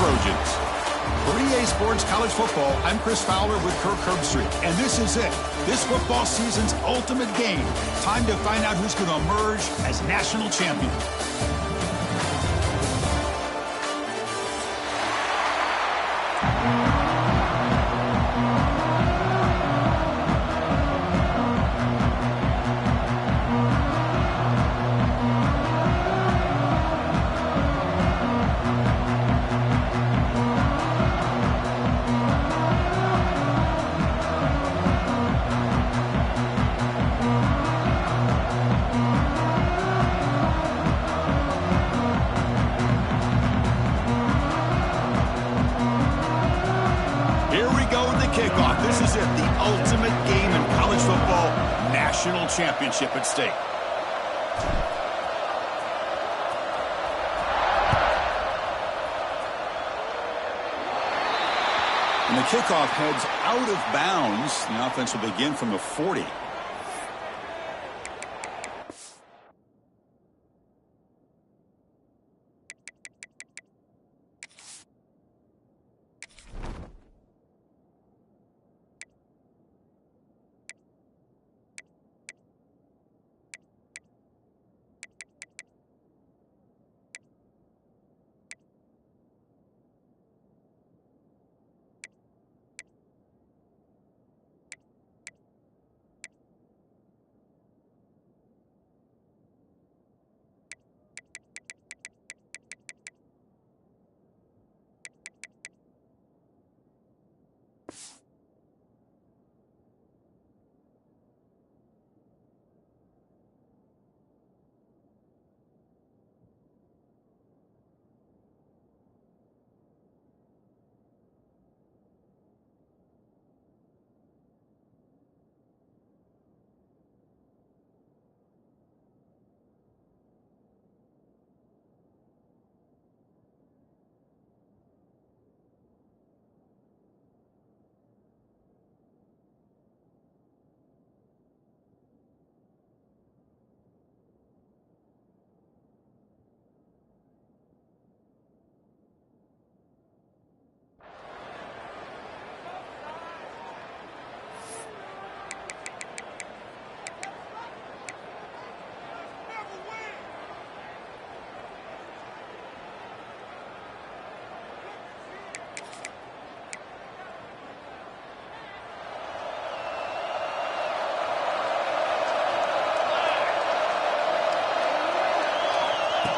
Trojans. For EA Sports College Football, I'm Chris Fowler with Kirk Herbstreit, and this is it. This football season's ultimate game. Time to find out who's going to emerge as national champion. Kickoff. This is it, the ultimate game in college football, national championship at stake. And the kickoff heads out of bounds. The offense will begin from the 40.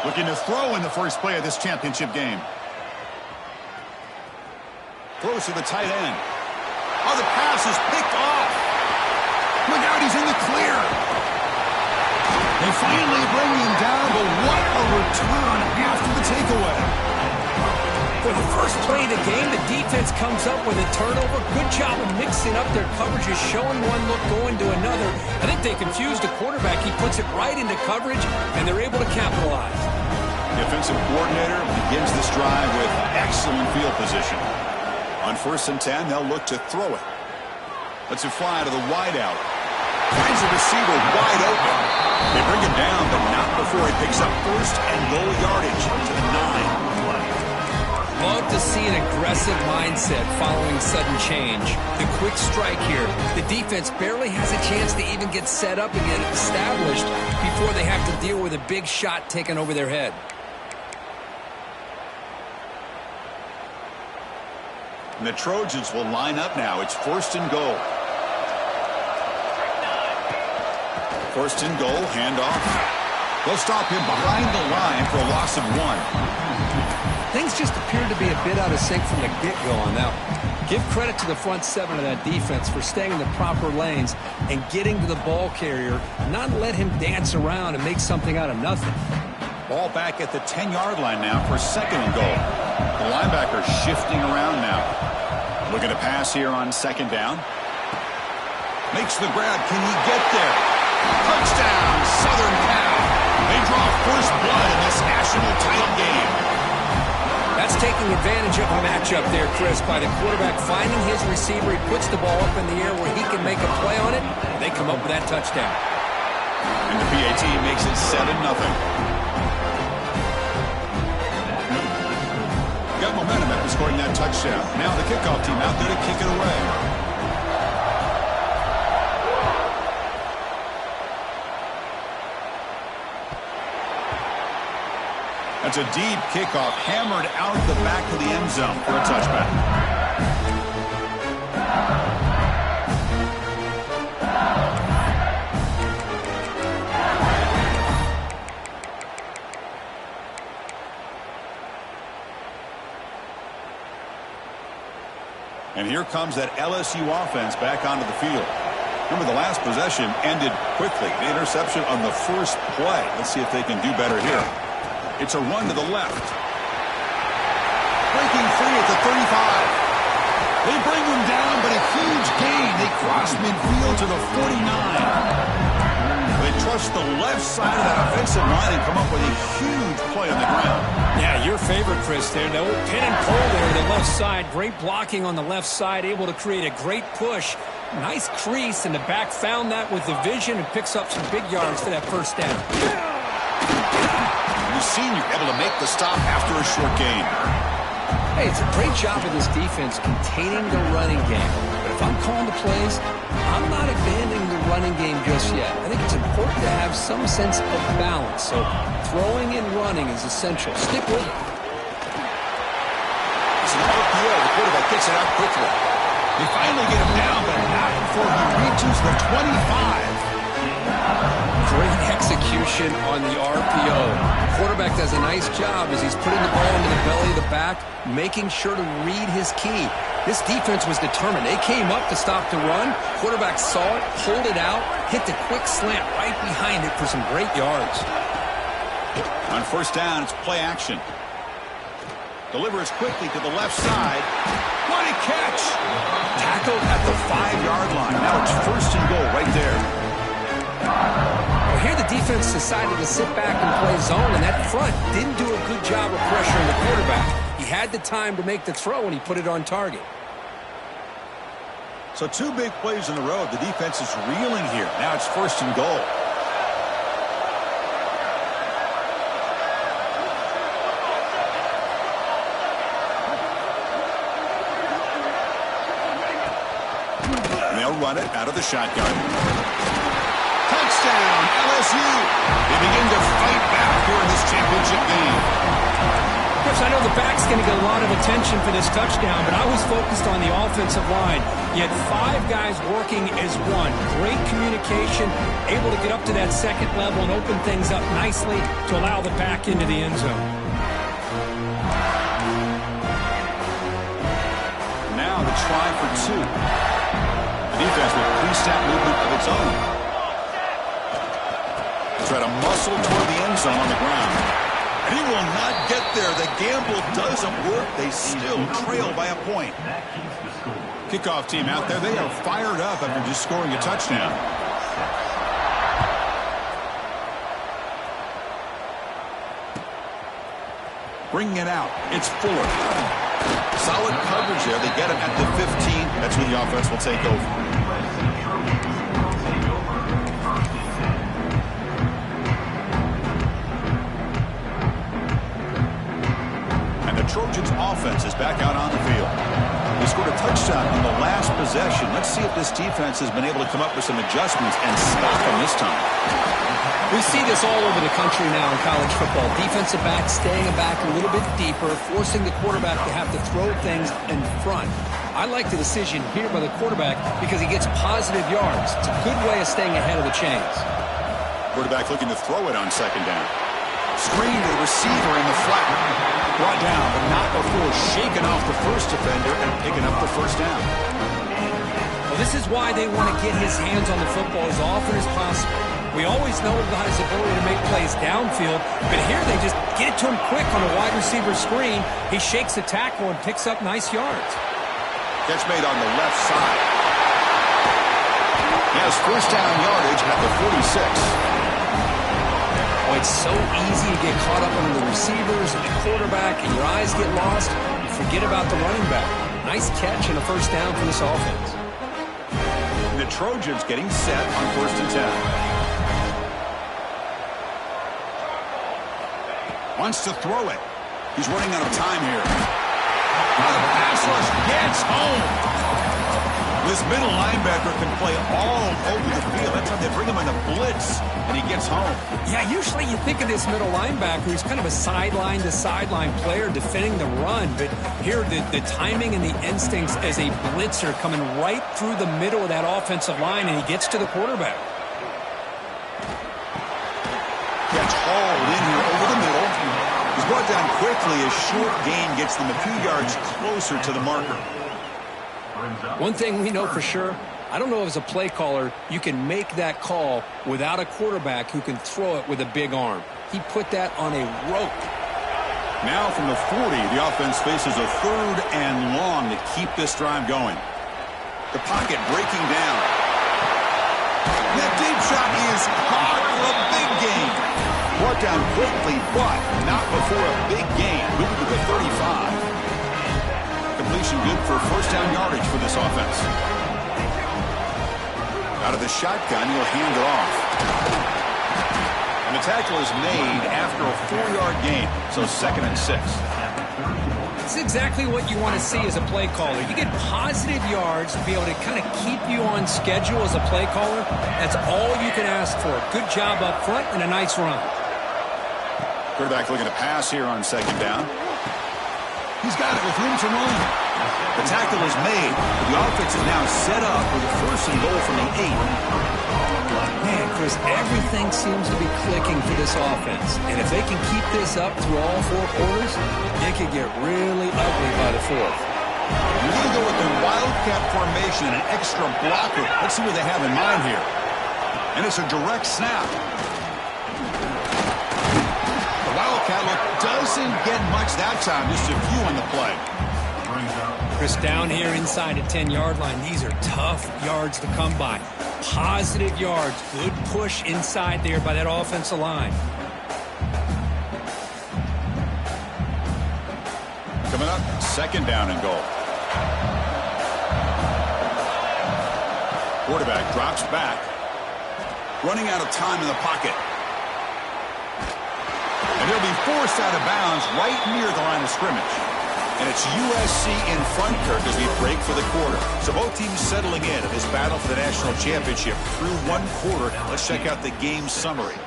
Looking to throw in the first play of this championship game. Throws to the tight end. Oh, the pass is picked off. Look out, he's in the clear. They finally bring him down, but what a return after the takeaway. For the first play of the game, the defense comes up with a turnover. Good job of mixing up their coverages, showing one look, going to another. I think they confused the quarterback. He puts it right into coverage, and they're able to capitalize. The offensive coordinator begins this drive with excellent field position. On 1st and 10, they'll look to throw it. Lets it fly to the wideout. Finds the receiver wide open. They bring him down, but not before he picks up first and goal yardage to the 9. Love to see an aggressive mindset following sudden change. The quick strike here. The defense barely has a chance to even get set up and get established before they have to deal with a big shot taken over their head. And the Trojans will line up now. It's 1st and goal. 1st and goal, handoff. They'll stop him behind the line for a loss of 1. Things just appear to be a bit out of sync from the get-go on that one. Give credit to the front 7 of that defense for staying in the proper lanes and getting to the ball carrier, not let him dance around and make something out of nothing. Ball back at the 10-yard line now for 2nd and goal. The linebacker shifting around now. Looking to pass here on 2nd down. Makes the grab. Can he get there? Touchdown, Southern Cal. They draw first blood in this national title game. That's taking advantage of a matchup there, Chris, by the quarterback finding his receiver. He puts the ball up in the air where he can make a play on it, and they come up with that touchdown. And the PAT makes it 7-0. got momentum after scoring that touchdown. Now the kickoff team out there to kick it away. That's a deep kickoff, hammered out the back of the end zone for a touchback. And here comes that LSU offense back onto the field. Remember, the last possession ended quickly. The interception on the first play. Let's see if they can do better here. It's a run to the left. Breaking free at the 35. They bring him down, but a huge gain. They cross midfield to the 49. They trust the left side of that offensive line and come up with a huge play on the ground. Yeah, your favorite, Chris, there. The old pin and pull there to the left side. Great blocking on the left side, able to create a great push. Nice crease, and the back found that with the vision and picks up some big yards for that first down. The senior able to make the stop after a short gain. Hey, it's a great job of this defense containing the running game. But if I'm calling the plays, I'm not abandoning the running game just yet. I think it's important to have some sense of balance. So throwing and running is essential. Stick with it. It's an RPO. The quarterback gets it out quickly. They finally get him down, but not before he reaches the 25. Great execution on the RPO. The quarterback does a nice job as he's putting the ball into the belly of the back, making sure to read his key. This defense was determined. They came up to stop the run. Quarterback saw it, pulled it out, hit the quick slant right behind it for some great yards. On first down, it's play action. Delivers quickly to the left side. What a catch! Tackled at the 5-yard line. Now it's first and goal right there. Well, here the defense decided to sit back and play zone, and that front didn't do a good job of pressuring the quarterback. He had the time to make the throw, and he put it on target. So 2 big plays in a row. The defense is reeling here. Now it's first and goal. And they'll run it out of the shotgun. Touchdown, LSU. They begin to fight back here in this championship game. Chris, I know the back's going to get a lot of attention for this touchdown, but I was focused on the offensive line. You had 5 guys working as one. Great communication, able to get up to that second level and open things up nicely to allow the back into the end zone. Now the try for 2. The defense with pre-snap movement of its own. Try to muscle toward the end zone on the ground. And he will not get there. The gamble doesn't work. They still trail by a point. Kickoff team out there. They are fired up after just scoring a touchdown. Bringing it out. It's Fuller. Solid coverage there. They get him at the 15. That's where the offense will take over. Trojans offense is back out on the field. They scored a touchdown on the last possession. Let's see if this defense has been able to come up with some adjustments and stop them this time. We see this all over the country now in college football. Defensive backs staying back a little bit deeper, forcing the quarterback to have to throw things in front. I like the decision here by the quarterback because he gets positive yards. It's a good way of staying ahead of the chains. Quarterback looking to throw it on second down. Screen to the receiver in the flat. Brought down, but not before shaking off the first defender and picking up the first down. Well, this is why they want to get his hands on the football as often as possible. We always know about his ability to make plays downfield, but here they just get it to him quick on a wide receiver screen. He shakes the tackle and picks up nice yards. Catch made on the left side. He has first down yardage at the 46. Oh, it's so easy to get caught up on the receivers and the quarterback, and your eyes get lost. You forget about the running back. Nice catch and a first down for this offense. And the Trojans getting set on first and 10. Wants to throw it. He's running out of time here. This middle linebacker can play all over the field. That's why they bring him in the blitz, and he gets home. Yeah, usually you think of this middle linebacker who's kind of a sideline-to-sideline player defending the run, but here the timing and the instincts as a blitzer coming right through the middle of that offensive line, and he gets to the quarterback. Gets hauled in here over the middle. He's brought down quickly. A short gain gets them a few yards closer to the marker. One thing we know for sure, I don't know as a play caller, you can make that call without a quarterback who can throw it with a big arm. He put that on a rope. Now from the 40, the offense faces a 3rd and long to keep this drive going. The pocket breaking down. That deep shot is caught for a big gain. Brought down quickly, but not before a big gain. Moving to the 35. Completion good for first down yardage for this offense. Out of the shotgun, he'll hand it off. And the tackle is made after a 4-yard gain, so 2nd and 6. It's exactly what you want to see as a play caller. You get positive yards to be able to kind of keep you on schedule as a play caller. That's all you can ask for. Good job up front and a nice run. Quarterback looking to pass here on 2nd down. He's got it with room to run. The tackle is made. The offense is now set up with a 1st and goal from the 8. Man, Chris, everything seems to be clicking for this offense. And if they can keep this up through all 4 quarters, it could get really ugly by the 4th. We're going to go with the Wildcat formation and an extra blocker. Let's see what they have in mind here. And it's a direct snap. The Wildcat look doesn't get much that time, just a few on the play. Chris, down here inside the 10-yard line, these are tough yards to come by. Positive yards, good push inside there by that offensive line. Coming up, 2nd down and goal. Quarterback drops back. Running out of time in the pocket. And he'll be forced out of bounds right near the line of scrimmage. And it's USC in front, Kirk, as we break for the quarter. So both teams settling in this battle for the national championship through 1 quarter. Now let's check out the game summary.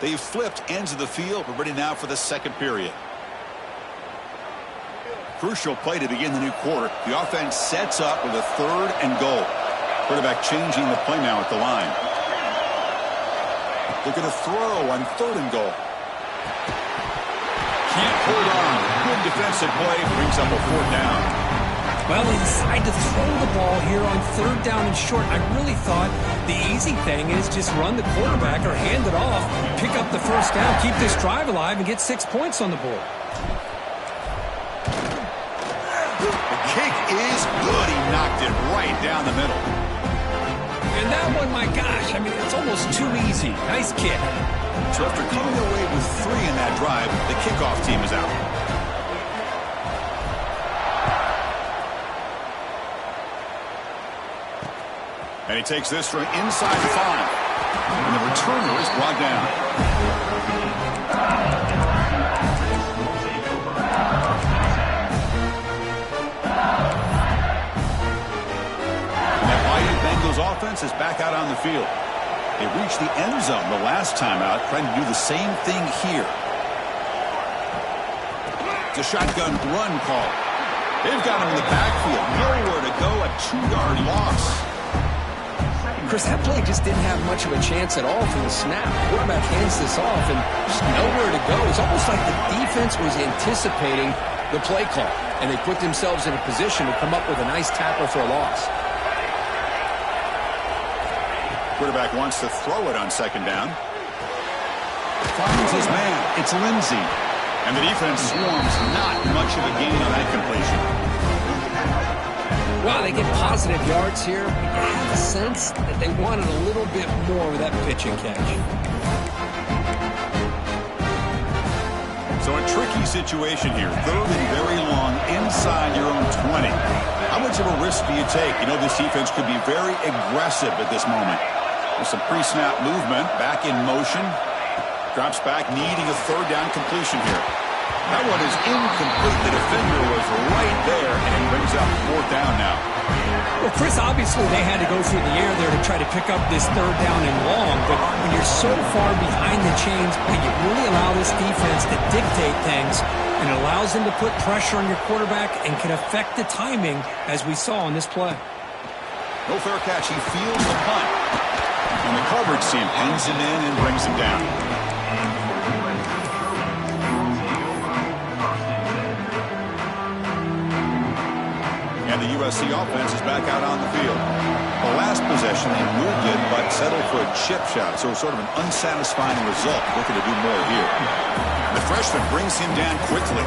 They've flipped ends of the field. We're ready now for the 2nd period. Crucial play to begin the new quarter. The offense sets up with a 3rd and goal. Quarterback changing the play now at the line. Looking to throw on 3rd and goal. Can't hold on. Good defensive play. Brings up a 4th down. Well, they decide to throw the ball here on 3rd down and short. I really thought the easy thing is just run the quarterback or hand it off, pick up the 1st down, keep this drive alive, and get 6 points on the board. The kick is good. He knocked it right down the middle. And that one, my gosh, I mean, it's almost too easy. Nice kick. So after coming away with 3 in that drive, the kickoff team is out. And he takes this from inside the 5. And the returner is brought down. And that mighty Bengals offense is back out on the field. They reached the end zone the last time out, trying to do the same thing here. It's a shotgun run call. They've got him in the backfield. Nowhere to go, a 2-yard loss. Chris, that play just didn't have much of a chance at all from the snap. Quarterback hands this off and just nowhere to go. It's almost like the defense was anticipating the play call, and they put themselves in a position to come up with a nice tackle for a loss. Quarterback wants to throw it on 2nd down. Finds his man. It's Lindsey. And the defense swarms. Not much of a gain on that completion. Wow, they get positive yards here. But you have a sense that they wanted a little bit more with that pitch and catch. So a tricky situation here. 3rd and very long inside your own 20. How much of a risk do you take? You know, this defense could be very aggressive at this moment. With some pre-snap movement, back in motion. Drops back, needing a 3rd down completion here. That one is incomplete. The defender was right there, and he brings up 4th down now. Well, Chris, obviously they had to go through the air there to try to pick up this third down and long, but when you're so far behind the chains, you really allow this defense to dictate things, and it allows them to put pressure on your quarterback and can affect the timing, as we saw in this play. No fair catch. He fields the punt. And the coverage team pins him in and brings him down. And the USC offense is back out on the field. The last possession, they moved it, but settled for a chip shot. So sort of an unsatisfying result. Looking to do more here. The freshman brings him down quickly.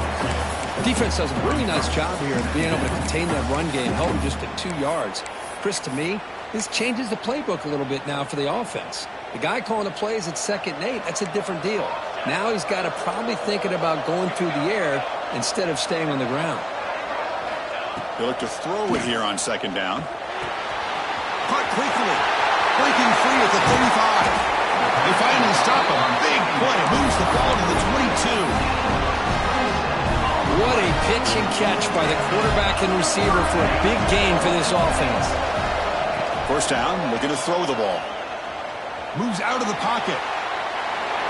Defense does a really nice job here of being able to contain that run game, held him just at 2 yards. Chris, to me, this changes the playbook a little bit now for the offense. The guy calling the plays at 2nd and 8, that's a different deal. Now he's got to probably thinking about going through the air instead of staying on the ground. They look to throw it here on 2nd down. Caught quickly. Breaking free at the 35. They finally stop him. Big play. Moves the ball to the 22. What a pitch and catch by the quarterback and receiver for a big gain for this offense. First down, looking to throw the ball. Moves out of the pocket.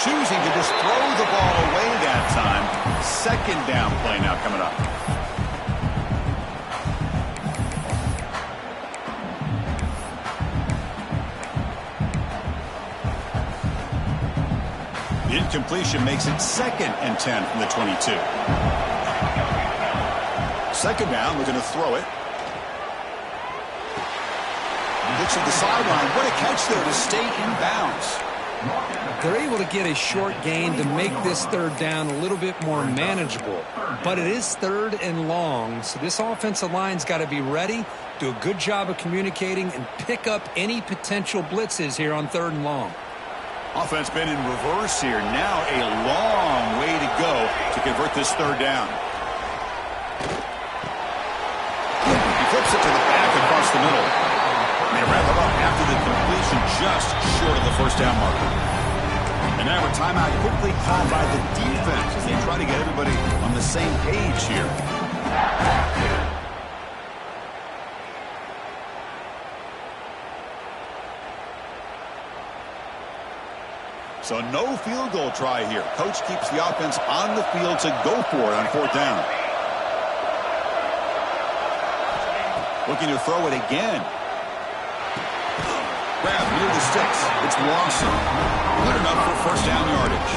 Choosing to just throw the ball away that time. 2nd down play now coming up. The incompletion makes it 2nd and 10 from the 22. 2nd down, looking to throw it. Looks at the sideline. What a catch there to stay in bounds. They're able to get a short gain to make this 3rd down a little bit more manageable. But it is 3rd and long, so this offensive line's got to be ready, do a good job of communicating, and pick up any potential blitzes here on 3rd and long. Offense been in reverse here. Now a long way to go to convert this 3rd down. He flips it to the back across the middle. They wrap it up after the completion just short of the 1st down marker. And now a timeout quickly called by the defense as they try to get everybody on the same page here. So no field goal try here. Coach keeps the offense on the field to go for it on 4th down. Looking to throw it again. Grab near the sticks. It's Lawson. Good enough for 1st down yardage.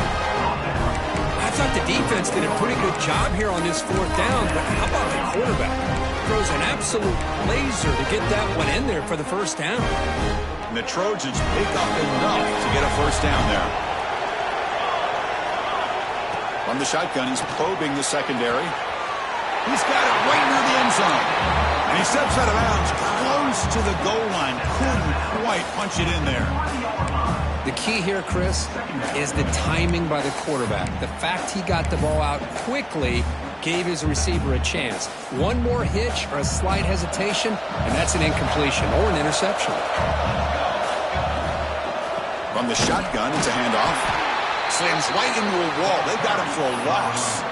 I thought the defense did a pretty good job here on this 4th down, but how about the quarterback? Throws an absolute laser to get that one in there for the 1st down. And the Trojans pick up enough to get a 1st down there. From the shotgun, he's probing the secondary. He's got it right near the end zone. And he steps out of bounds close to the goal line. Couldn't quite punch it in there. The key here, Chris, is the timing by the quarterback. The fact he got the ball out quickly gave his receiver a chance. One more hitch or a slight hesitation, and that's an incompletion or an interception. From the shotgun, it's a handoff. Slams right into a wall. They got him for a loss.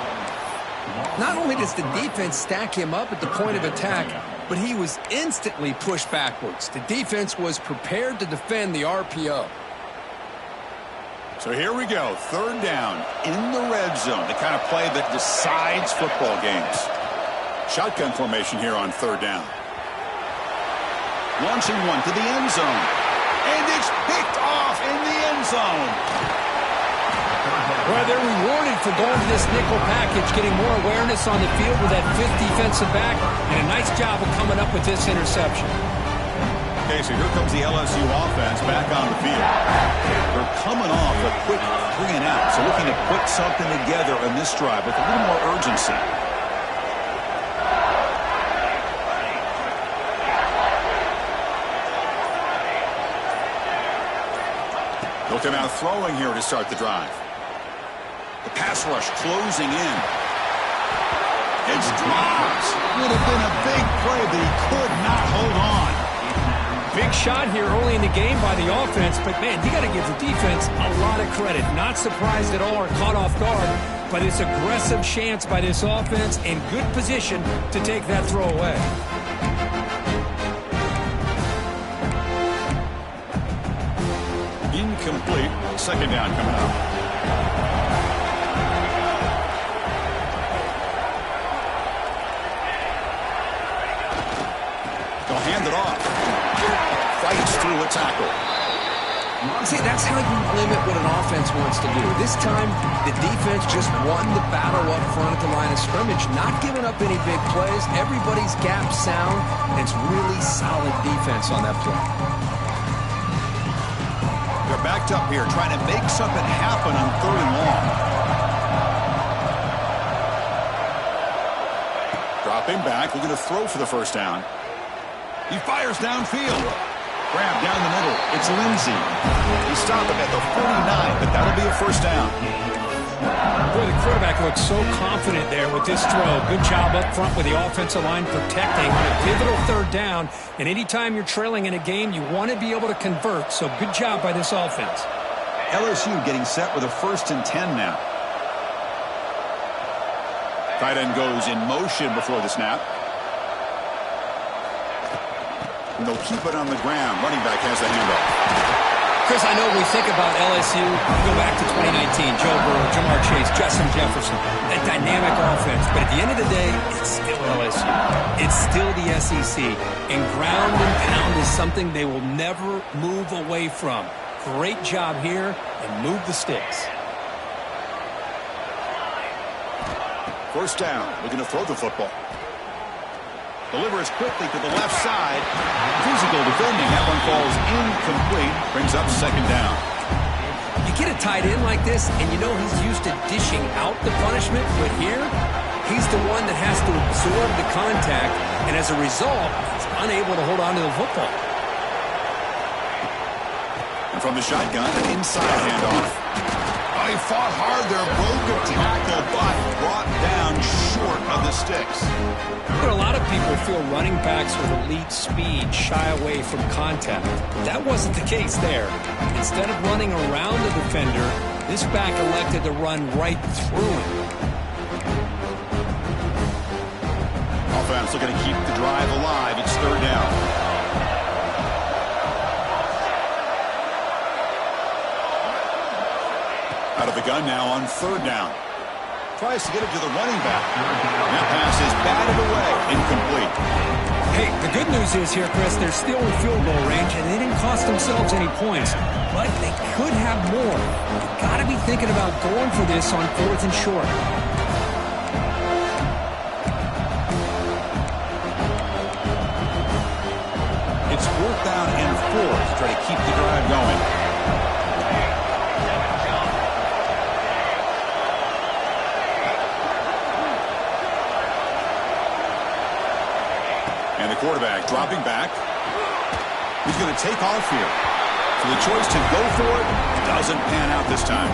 Not only does the defense stack him up at the point of attack, but he was instantly pushed backwards. The defense was prepared to defend the RPO. So here we go, 3rd down in the red zone, the kind of play that decides football games. Shotgun formation here on 3rd down. Launching one to the end zone. And it's picked off in the end zone. Well, they're rewarded for going to this nickel package, getting more awareness on the field with that 5th defensive back, and a nice job of coming up with this interception. Okay, so here comes the LSU offense back on the field. They're coming off a quick 3 and out, so looking to put something together in this drive with a little more urgency. Looking out throwing here to start the drive. The pass rush closing in. It's dropped. Would have been a big play, but he could not hold on. Big shot here early in the game by the offense, but, man, you got to give the defense a lot of credit. Not surprised at all or caught off guard, but it's aggressive chance by this offense in good position to take that throw away. incomplete. Second down coming up. They'll hand it off. Fights through a tackle. See, that's how you limit what an offense wants to do. This time, the defense just won the battle up front at the line of scrimmage, not giving up any big plays. Everybody's gap sound, and it's really solid defense on that play. They're backed up here, trying to make something happen on 3rd and long. Dropping back, looking to throw for the first down. He fires downfield. Grab down the middle. It's Lindsey. He stopped him at the 49, but that'll be a first down. Boy, the quarterback looks so confident there with this throw. Good job up front with the offensive line protecting on a pivotal 3rd down. And anytime you're trailing in a game, you want to be able to convert. So good job by this offense. LSU getting set with a 1st and 10 now. Tight end goes in motion before the snap. And they'll keep it on the ground. Running back has the handoff. Chris, I know when we think about LSU, we go back to 2019, Joe Burrow, Jamar Chase, Justin Jefferson, that dynamic offense. But at the end of the day, it's still LSU. It's still the SEC. And ground and pound is something they will never move away from. Great job here, and move the sticks. First down. Looking to throw the football. Delivers quickly to the left side. Physical defending. That one falls incomplete. Brings up second down. You get a tight end like this, and you know he's used to dishing out the punishment, but here, he's the one that has to absorb the contact, and as a result, he's unable to hold on to the football. And from the shotgun, an inside handoff. Oh, he fought hard there, broke a tackle, but brought down short of the sticks. But a lot of people feel running backs with elite speed shy away from contact. That wasn't the case there. Instead of running around the defender, this back elected to run right through him. Offense looking to keep the drive alive. It's 3rd down. Out of the gun now on 3rd down. Tries to get it to the running back. That pass is batted away. Incomplete. Hey, the good news is here, Chris, they're still in field goal range, and they didn't cost themselves any points. But they could have more. You've got to be thinking about going for this on 4th and short. It's 4th down and 4 to try to keep the drive going. And the quarterback dropping back. He's going to take off here. So the choice to go for it doesn't pan out this time.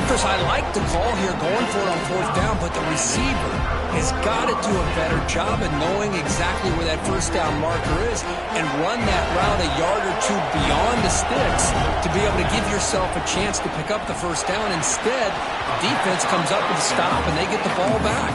Chris, I like the call here going for it on 4th down, but the receiver has got to do a better job of knowing exactly where that 1st down marker is and run that route a yard or two beyond the sticks to be able to give yourself a chance to pick up the 1st down. Instead, the defense comes up with a stop and they get the ball back.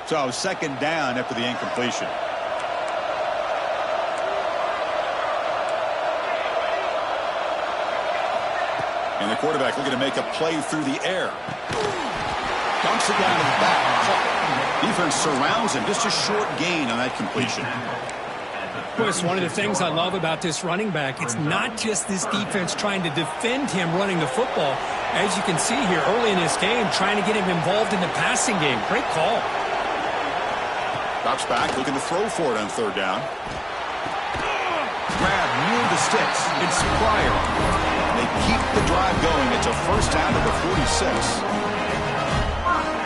So 2nd down after the incompletion. And the quarterback looking to make a play through the air. Dumps it down to the back. Defense surrounds him. Just a short gain on that completion. Boy, it's one of the things I love about this running back. It's not just this defense trying to defend him running the football. As you can see here early in this game, trying to get him involved in the passing game. Great call. Drops back, looking to throw for it on 3rd down. Grab near the sticks. It's Pryor. They keep the drive going. It's a first down at the 46.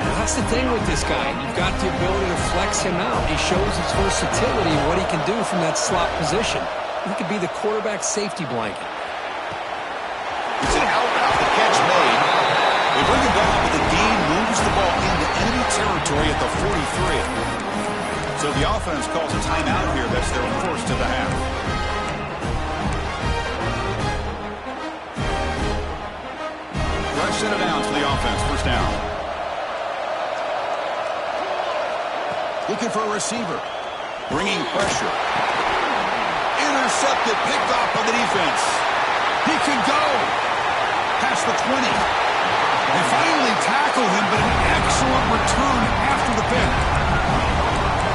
Well, that's the thing with this guy. You've got the ability to flex him out. He shows his versatility and what he can do from that slot position. He could be the quarterback's safety blanket. It's an out the catch made. They bring him down, but the gain moves the ball into enemy territory at the 43. So the offense calls a timeout here. That's their first of the half. offense. First down. Looking for a receiver. Bringing pressure. Intercepted. Picked off by the defense. He can go. Past the 20. They finally tackle him, but an excellent return after the pick.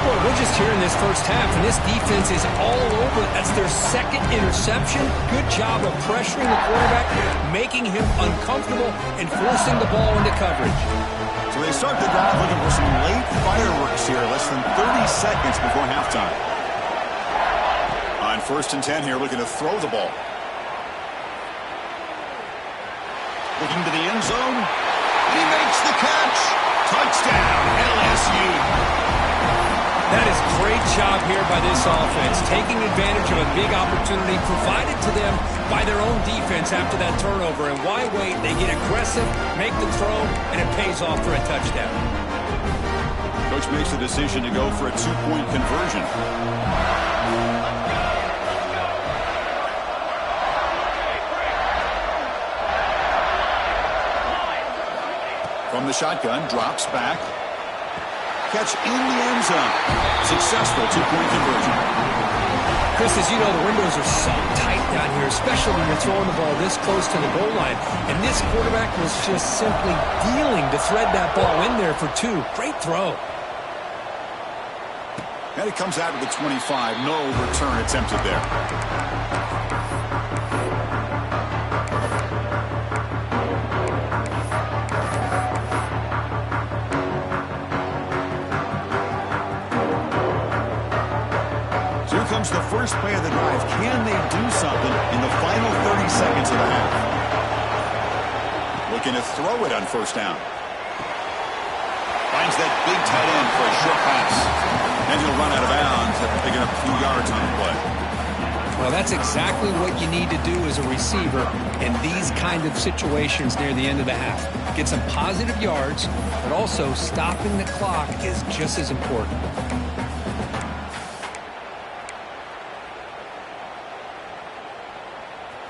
Boy, we're just here in this first half, and this defense is all over. That's their second interception. Good job of pressuring the quarterback, making him uncomfortable, and forcing the ball into coverage. So they start the drive looking for some late fireworks here, less than 30 seconds before halftime. On 1st and 10 here, looking to throw the ball. Looking to the end zone. He makes the catch. Touchdown, LSU. That is great job here by this offense, taking advantage of a big opportunity provided to them by their own defense after that turnover. And why wait? They get aggressive, make the throw, and it pays off for a touchdown. Coach makes the decision to go for a 2-point conversion. From the shotgun, drops back. Catch in the end zone. Successful 2-point conversion. Chris, as you know, the windows are so tight down here, especially when you're throwing the ball this close to the goal line. And this quarterback was just simply dealing to thread that ball in there for 2. Great throw. And it comes out of the 25. No return attempted there. Comes the first play of the drive. Can they do something in the final 30 seconds of the half? Looking to throw it on 1st down. Finds that big tight end for a short pass. And he'll run out of bounds after picking up a few yards on the play. Well, that's exactly what you need to do as a receiver in these kind of situations near the end of the half. Get some positive yards, but also stopping the clock is just as important.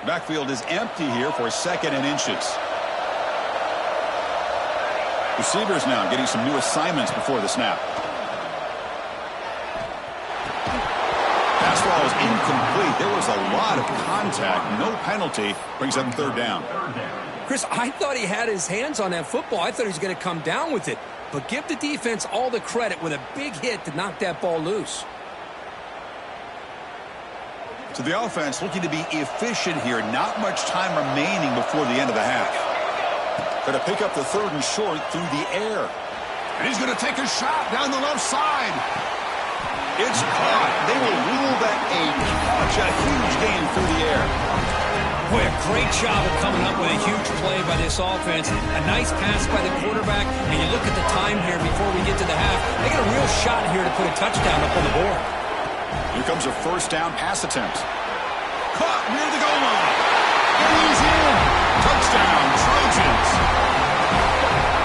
Backfield is empty here for 2nd and inches. Receivers now getting some new assignments before the snap. Pass ball is incomplete. There was a lot of contact. No penalty. Brings up 3rd down. Chris, I thought he had his hands on that football. I thought he was going to come down with it. But give the defense all the credit with a big hit to knock that ball loose. So the offense looking to be efficient here. Not much time remaining before the end of the half. Going to pick up the 3rd and short through the air. And he's going to take a shot down the left side. It's caught. They will rule that a catch. A huge gain through the air. Boy, a great job of coming up with a huge play by this offense. A nice pass by the quarterback. And you look at the time here before we get to the half. They got a real shot here to put a touchdown up on the board. Here comes a 1st down pass attempt. Caught near the goal line. And he's in. Touchdown, Trojans.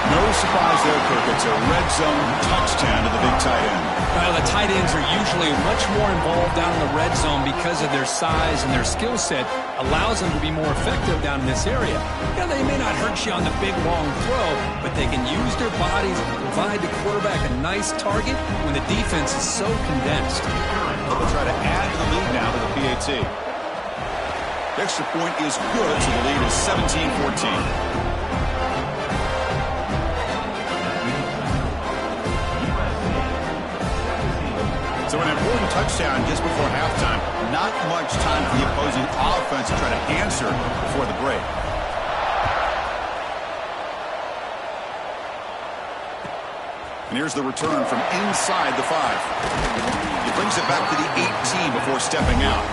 No surprise there, Kirk. It's a red zone touchdown to the big tight end. Well, the tight ends are usually much more involved down in the red zone because of their size and their skill set. Allows them to be more effective down in this area. Yeah, they may not hurt you on the big, long throw, but they can use their bodies to provide the quarterback a nice target when the defense is so condensed. They'll try to add to the lead now to the PAT. The extra point is good, so the lead is 17-14. So an important touchdown just before halftime. Not much time for the opposing offense to try to answer before the break. And here's the return from inside the 5. He brings it back to the 18 before stepping out.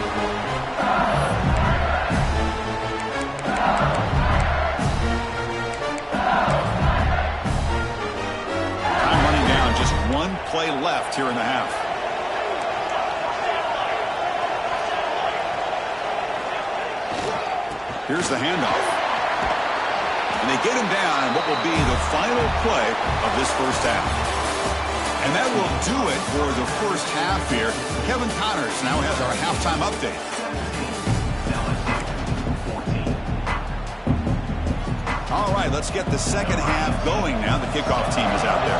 Time running down, just 1 play left here in the half. Here's the handoff. And they get him down in what will be the final play of this first half. And that will do it for the first half here. Kevin Connors now has our halftime update. All right, let's get the second half going now. The kickoff team is out there.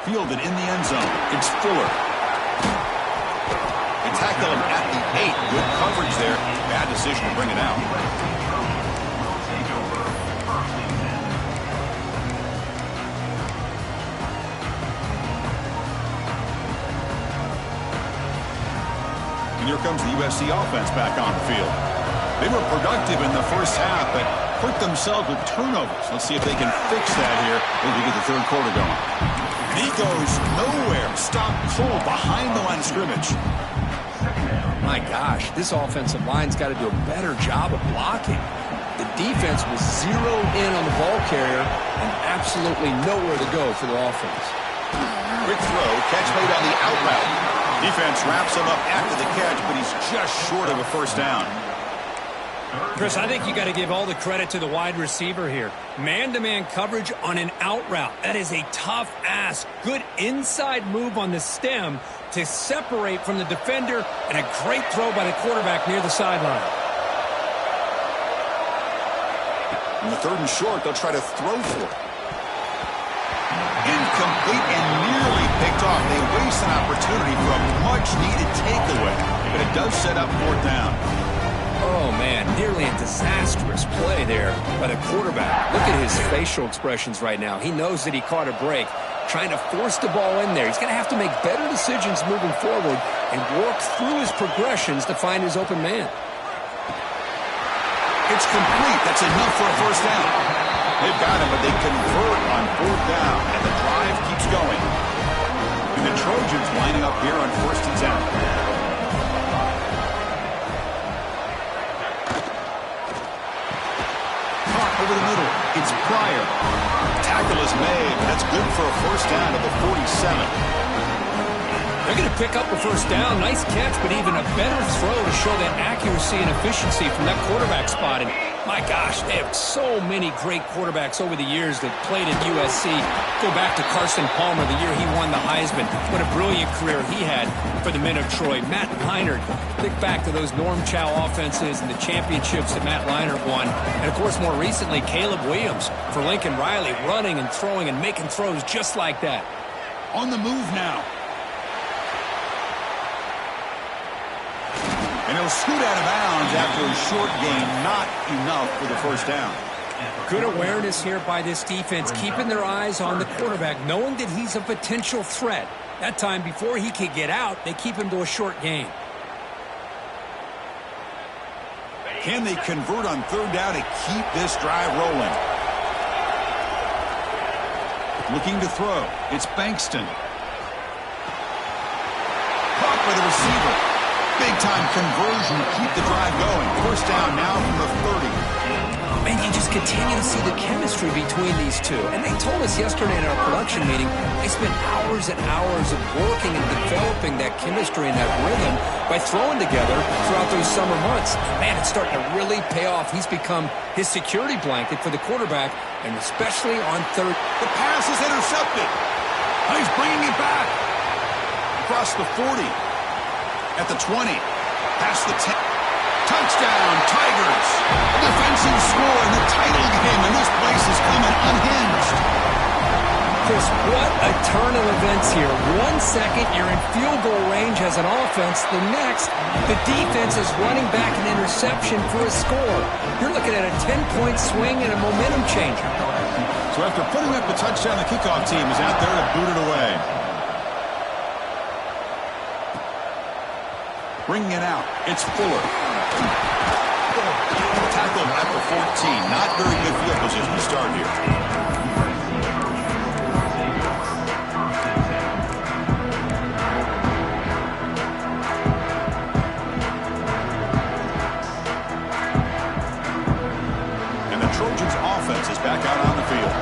Fielded in the end zone. It's Fuller. They tackle him at the 8. Good coverage there. Bad decision to bring it out. And here comes the USC offense back on the field. They were productive in the first half, but hurt themselves with turnovers. Let's see if they can fix that here as we get the third quarter going. He goes nowhere. Stop cold behind the line of scrimmage. My gosh, this offensive line's got to do a better job of blocking. The defense was zeroed in on the ball carrier and absolutely nowhere to go for the offense. Quick throw, catch made on the out route. Defense wraps him up after the catch, but he's just short of a first down. Chris, I think you got to give all the credit to the wide receiver here. Man-to-man coverage on an out route. That is a tough ask. Good inside move on the stem to separate from the defender, and a great throw by the quarterback near the sideline. In the third and short, they'll try to throw for it. Incomplete and nearly picked off. They waste an opportunity for a much-needed takeaway, but it does set up fourth down. Oh, man, nearly a disastrous play there by the quarterback. Look at his facial expressions right now. He knows that he caught a break, trying to force the ball in there. He's going to have to make better decisions moving forward and work through his progressions to find his open man. It's complete. That's enough for a first down. They've got him, but they convert on fourth down, and the drive keeps going. And the Trojans lining up here on 1st and 10. Over the middle, it's Pryor. Tackle is made. That's good for a first down at the 47. They're going to pick up a first down. Nice catch, but even a better throw to show that accuracy and efficiency from that quarterback spot. And my gosh, they have so many great quarterbacks over the years that played at USC. Go back to Carson Palmer, the year he won the Heisman. What a brilliant career he had for the men of Troy. Matt Leinart, think back to those Norm Chow offenses and the championships that Matt Leinart won. And, of course, more recently, Caleb Williams for Lincoln Riley, running and throwing and making throws just like that. On the move now. And he'll scoot out of bounds after a short gain. Not enough for the first down. Good awareness here by this defense, keeping their eyes on the quarterback, knowing that he's a potential threat. That time, before he could get out, they keep him to a short gain. Can they convert on third down to keep this drive rolling? Looking to throw. It's Bankston. Caught by the receiver. Big-time conversion to keep the drive going. First down now from the 30. Man, you just continue to see the chemistry between these two. And they told us yesterday in our production meeting, they spent hours and hours of working and developing that chemistry and that rhythm by throwing together throughout those summer months. Man, it's starting to really pay off. He's become his security blanket for the quarterback, and especially on third. The pass is intercepted. He's bringing it back. Across the 40. At the 20, past the 10. Touchdown, Tigers. A defensive score in the title game, and this place is coming unhinged. Chris, what a turn of events here. 1 second, you're in field goal range as an offense. The next, the defense is running back an interception for a score. You're looking at a 10-point swing and a momentum changer. So after putting up the touchdown, the kickoff team is out there to boot it away. Bringing it out, it's Fuller. Tackle at the 14. Not very good field position to start here. And the Trojans' offense is back out on the field.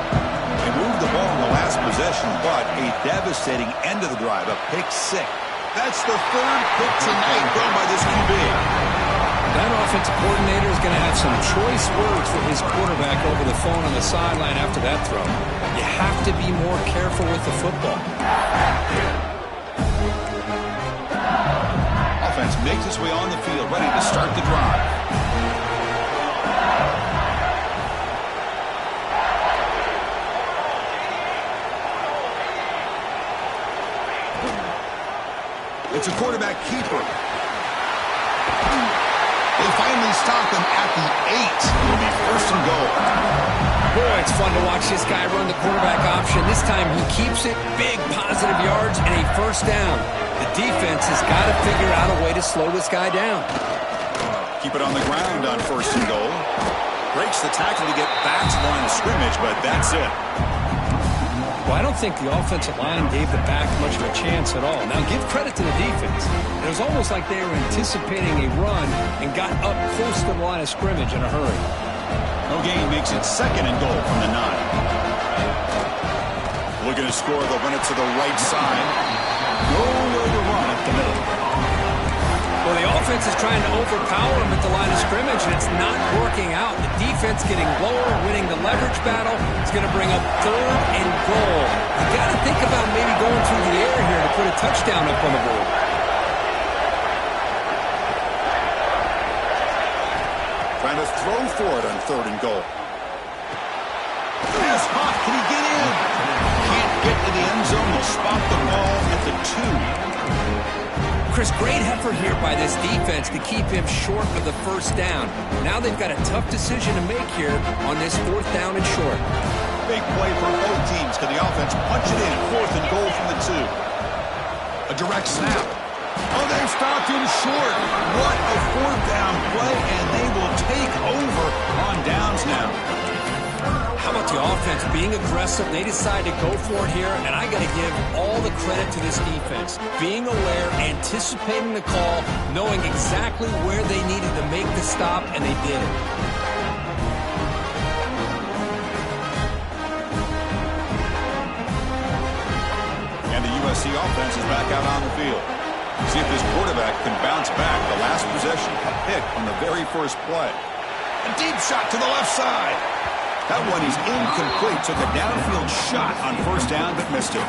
They moved the ball in the last possession, but a devastating end of the drive, a pick six. That's the third pick tonight thrown by this QB. That offensive coordinator is going to have some choice words for his quarterback over the phone on the sideline after that throw. You have to be more careful with the football. offense makes its way on the field, ready to start the drive. It's a quarterback keeper. They finally stop him at the 8. It'll be first and goal. Boy, it's fun to watch this guy run the quarterback option. This time he keeps it, big positive yards, and a first down. The defense has got to figure out a way to slow this guy down. Keep it on the ground on first and goal. Breaks the tackle to get back to the line of scrimmage, but that's it. Well, I don't think the offensive line gave the back much of a chance at all. Now, give credit to the defense. It was almost like they were anticipating a run and got up close to the line of scrimmage in a hurry. No gain makes it second and goal from the 9. Looking to score, they'll run it to the right side. Nowhere to run up the middle. Well, the offense is trying to overpower him at the line of scrimmage, and it's not working out. The defense getting lower, winning the leverage battle. It's going to bring up third and goal. You got to think about maybe going through the air here to put a touchdown up on the board. Trying to throw for it on third and goal. He's hot. Can he get in? Can't get to the end zone. They'll spot the ball at the 2. Chris, great effort here by this defense to keep him short of the first down. Now they've got a tough decision to make here on this fourth down and short. Big play for both teams. Can the offense punch it in? Fourth and goal from the 2. A direct snap. Oh, they've stopped him short. What a fourth down play, and they will take over on downs now. How about the offense being aggressive? They decide to go for it here, and I got to give all the credit to this defense. Being aware, anticipating the call, knowing exactly where they needed to make the stop, and they did it. And the USC offense is back out on the field. See if this quarterback can bounce back. The last possession, a pick on the very first play. A deep shot to the left side. That one is incomplete. Took a downfield shot on first down, but missed it.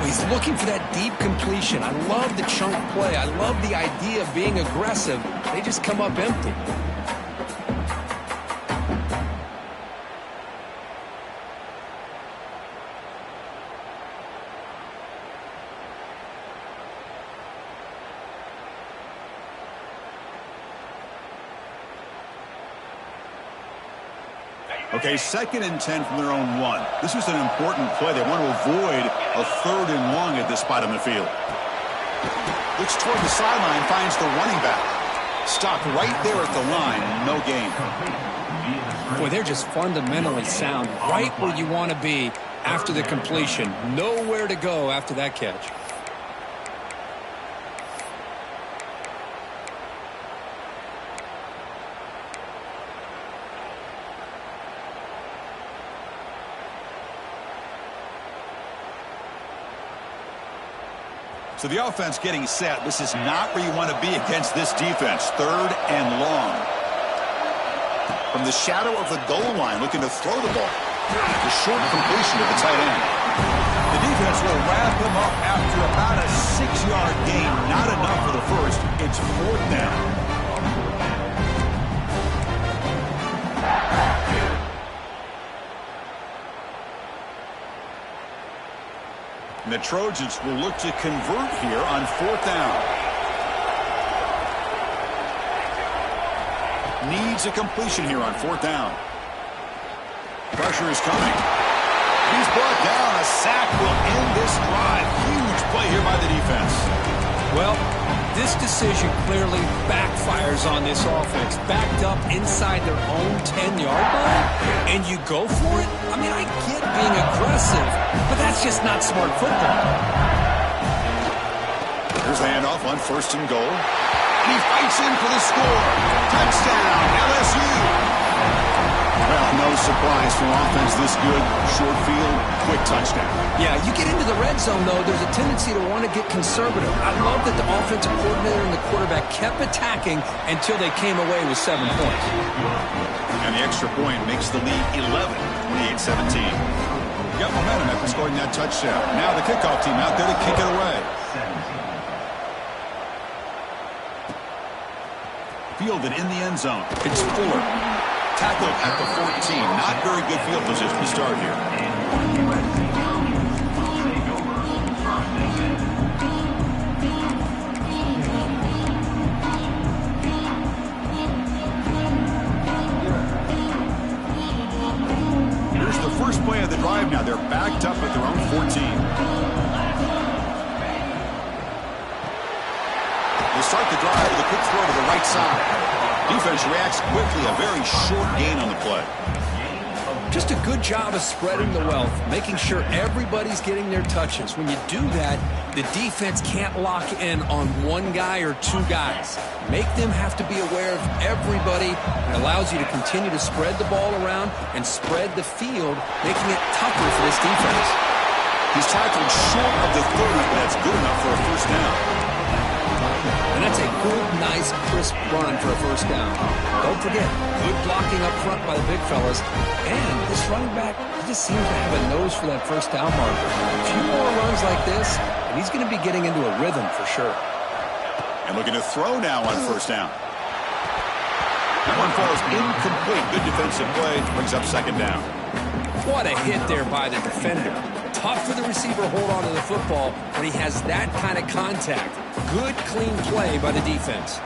He's looking for that deep completion. I love the chunk play. I love the idea of being aggressive. They just come up empty. Okay, second and 10 from their own 1. This was an important play. They want to avoid a third and long at this spot on the field. Looks toward the sideline, finds the running back. Stopped right there at the line, no gain. Boy, they're just fundamentally sound, right where you want to be after the completion. Nowhere to go after that catch. So the offense getting set. This is not where you want to be against this defense. Third and long. From the shadow of the goal line, looking to throw the ball. The short completion to the tight end. The defense will wrap him up after about a 6-yard gain. Not enough for the first. It's fourth down. And the Trojans will look to convert here on fourth down. Needs a completion here on fourth down. Pressure is coming. He's brought down. A sack will end this drive. Huge play here by the defense. Well, this decision clearly backfires on this offense. Backed up inside their own 10-yard line, and you go for it? I mean, I get being aggressive, but that's just not smart football. Here's the handoff on first and goal. And he fights in for the score. Touchdown, LSU. Well, no surprise for offense this good. Short field, quick touchdown. Yeah, you get into the red zone, though, there's a tendency to want to get conservative. I love that the offensive coordinator and the quarterback kept attacking until they came away with 7 points. And the extra point makes the lead 11, 28-17. Got momentum after scoring that touchdown. Now the kickoff team out there to kick it away. Fielded in the end zone. It's Fuller. Tackled at the 14. Not very good field position to start here. Here's the first play of the drive now. They're backed up at their own 14. They start the drive with a quick throw to the right side. Defense reacts quickly. A very short gain on the play. Just a good job of spreading the wealth, making sure everybody's getting their touches. When you do that, the defense can't lock in on one guy or two guys. Make them have to be aware of everybody. It allows you to continue to spread the ball around and spread the field, making it tougher for this defense. He's tackled short of the 30, but that's good enough for a first down. And that's a good, nice, crisp run for a first down. Don't forget, good blocking up front by the big fellas. And this running back, he just seems to have a nose for that first down marker. A few more runs like this, and he's going to be getting into a rhythm for sure. And looking to throw now on first down. That one falls incomplete. Good defensive play. Brings up second down. What a hit there by the defender. Tough for the receiver to hold on to the football when he has that kind of contact. Good, clean play by the defense.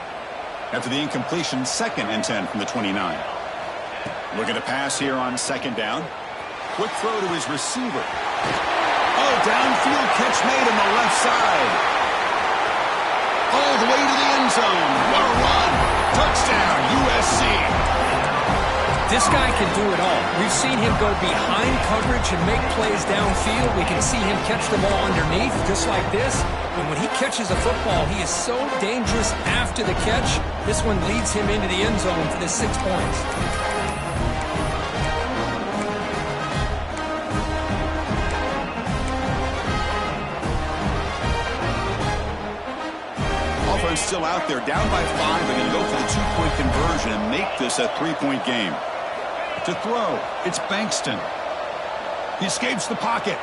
After the incompletion, 2nd and 10 from the 29. Looking to pass here on second down. Quick throw to his receiver. Oh, downfield catch made on the left side. All the way to the end zone. What a run. Touchdown, USC. This guy can do it all. We've seen him go behind coverage and make plays downfield. We can see him catch the ball underneath, just like this. And when he catches a football, he is so dangerous after the catch. This one leads him into the end zone for the 6 points. Offense still out there, down by 5. They're going to go for the 2-point conversion and make this a 3-point game. To throw, it's Bankston. He escapes the pocket.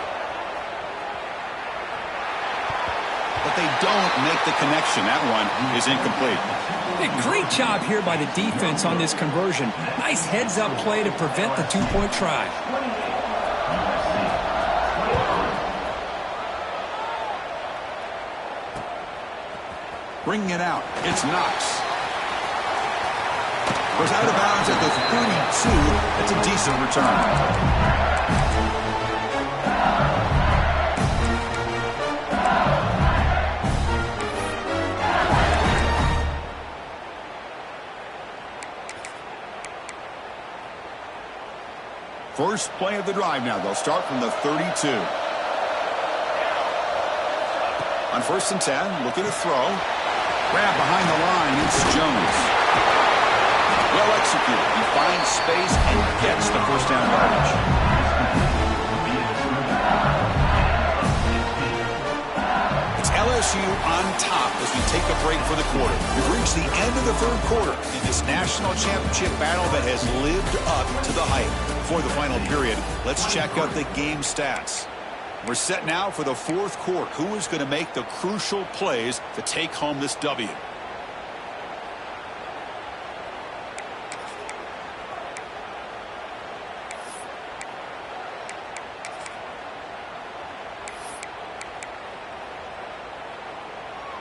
But they don't make the connection. That one is incomplete. A great job here by the defense on this conversion. Nice heads-up play to prevent the 2-point try. Bringing it out, it's Knox. Goes out of bounds at the 32. That's a decent return. First play of the drive now. They'll start from the 32. On 1st and 10, looking to throw. Grab behind the line, it's Jones. Well executed. He finds space and gets the first down yardage. It's LSU on top as we take a break for the quarter. We've reached the end of the 3rd quarter in this national championship battle that has lived up to the hype. Before the final period, let's check out the game stats. We're set now for the 4th quarter. Who is going to make the crucial plays to take home this W?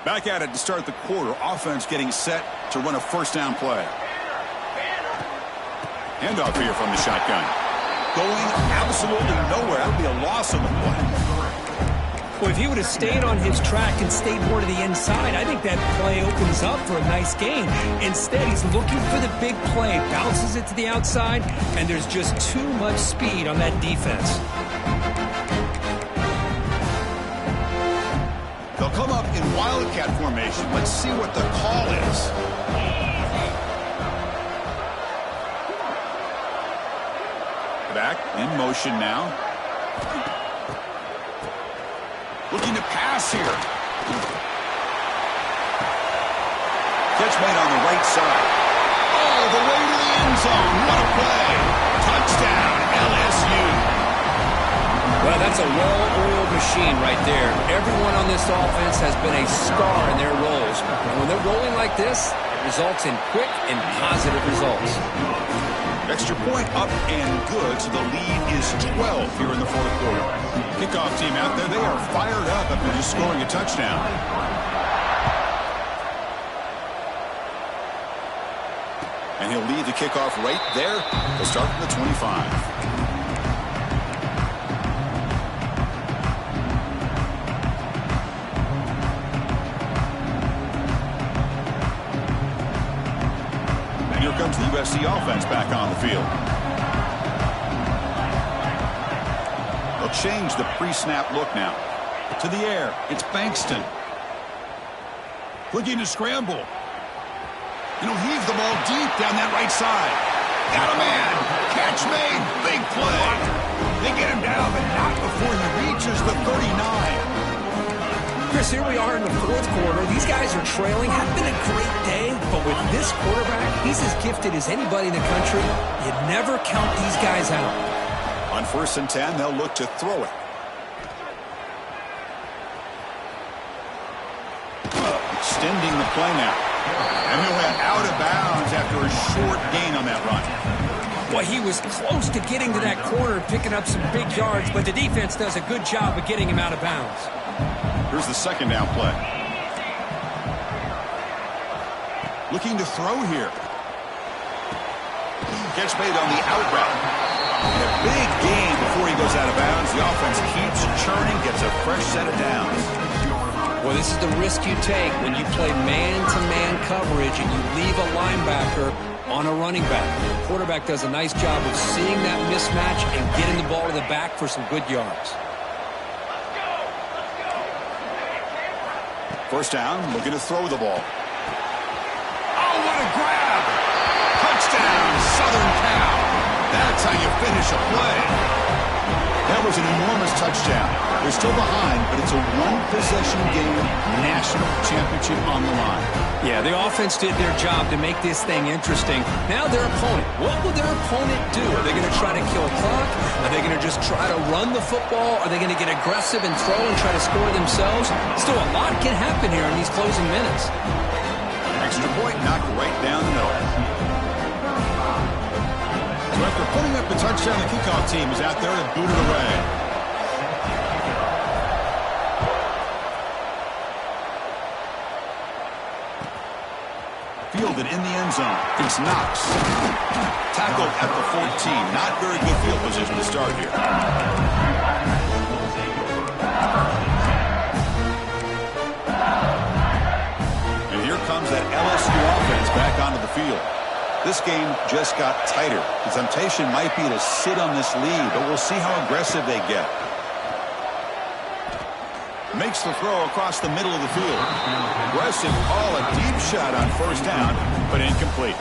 Back at it to start the quarter. Offense getting set to run a first down play. Handoff here from the shotgun. Going absolutely nowhere. That would be a loss on the play. Well, if he would have stayed on his track and stayed more to the inside, I think that play opens up for a nice gain. Instead, he's looking for the big play, bounces it to the outside, and there's just too much speed on that defense. They'll come up in wildcat formation. Let's see what the call is. Back in motion now. Looking to pass here. Catch made on the right side. All the way to the end zone. What a play. Touchdown, LSU. Well, that's a well-oiled machine right there. Everyone on this offense has been a star in their roles. And when they're rolling like this, it results in quick and positive results. Extra point up and good, so the lead is 12 here in the fourth quarter. Kickoff team out there, they are fired up after just scoring a touchdown. And he'll lead the kickoff right there. They'll start from the 25. Here comes the USC offense back on the field. They'll change the pre-snap look now. To the air, it's Bankston. Looking to scramble. And he'll heave the ball deep down that right side. Got a man. Catch made. Big play. They get him down, but not before he reaches the 39. Chris, here we are in the fourth quarter. These guys are trailing. Had been a great day, but with this quarterback, he's as gifted as anybody in the country. You never count these guys out. On 1st and 10, they'll look to throw it. Extending the play now. And he'll head out of bounds after a short gain on that run. Well, he was close to getting to that corner, picking up some big yards, but the defense does a good job of getting him out of bounds. Here's the second down play. Looking to throw here. Catch made on the out route. And a big gain before he goes out of bounds. The offense keeps churning, gets a fresh set of downs. Well, this is the risk you take when you play man-to-man coverage and you leave a linebacker on a running back. The quarterback does a nice job of seeing that mismatch and getting the ball to the back for some good yards. First down, looking to throw the ball. Oh, what a grab! Touchdown, Southern Cal. That's how you finish a play. That was an enormous touchdown. They're still behind, but it's a one-possession game, national championship on the line. Yeah, the offense did their job to make this thing interesting. Now their opponent. What will their opponent do? Are they going to try to kill clock? Are they going to just try to run the football? Are they going to get aggressive and throw and try to score themselves? Still, a lot can happen here in these closing minutes. Extra point knocked right down the middle. So after putting up the touchdown, the kickoff team is out there to boot it away. Fielded in the end zone. It's Knox. Tackled at the 14. Not very good field position to start here. And here comes that LSU offense back onto the field. This game just got tighter. The temptation might be to sit on this lead, but we'll see how aggressive they get. Makes the throw across the middle of the field. Aggressive call, a deep shot on first down, but incomplete.